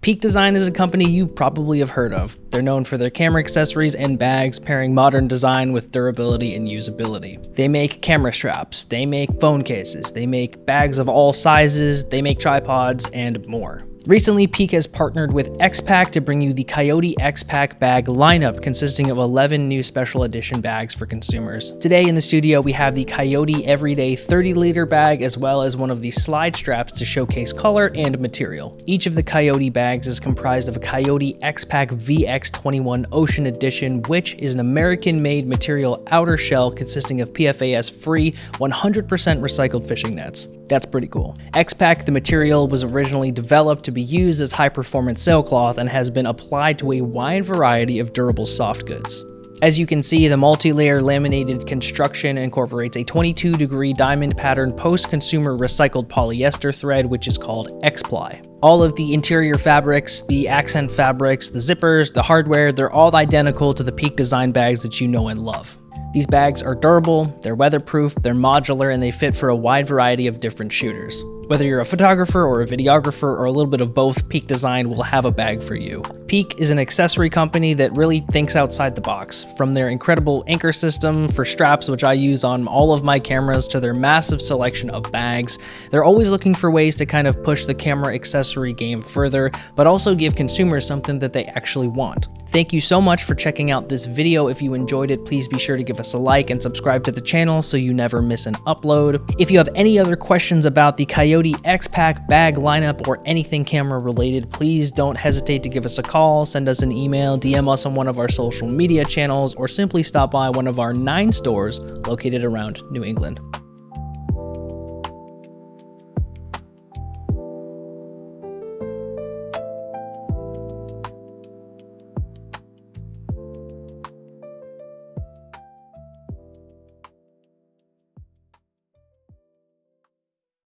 Peak Design is a company you probably have heard of. They're known for their camera accessories and bags, pairing modern design with durability and usability. They make camera straps, they make phone cases, they make bags of all sizes, they make tripods, and more. Recently, Peak has partnered with X-Pac to bring you the Coyote X-Pac bag lineup, consisting of 11 new special edition bags for consumers. Today in the studio, we have the Coyote Everyday 30-liter bag, as well as one of the slide straps to showcase color and material. Each of the Coyote bags is comprised of a Coyote X-Pac VX21 Ocean Edition, which is an American-made material outer shell consisting of PFAS-free, 100% recycled fishing nets. That's pretty cool. X-Pac, the material, was originally developed to be used as high-performance sailcloth and has been applied to a wide variety of durable soft goods. As you can see, the multi-layer laminated construction incorporates a 22-degree diamond pattern post-consumer recycled polyester thread, which is called X-Ply. All of the interior fabrics, the accent fabrics, the zippers, the hardware, they're all identical to the Peak Design bags that you know and love. These bags are durable, they're weatherproof, they're modular, and they fit for a wide variety of different shooters. Whether you're a photographer or a videographer or a little bit of both, Peak Design will have a bag for you. Peak is an accessory company that really thinks outside the box. From their incredible anchor system for straps, which I use on all of my cameras, to their massive selection of bags, they're always looking for ways to kind of push the camera accessory game further, but also give consumers something that they actually want. Thank you so much for checking out this video. If you enjoyed it, please be sure to give us a like and subscribe to the channel so you never miss an upload. If you have any other questions about the Coyote X-Pac bag lineup or anything camera related, please don't hesitate to give us a call, send us an email, DM us on one of our social media channels, or simply stop by one of our 9 stores located around New England.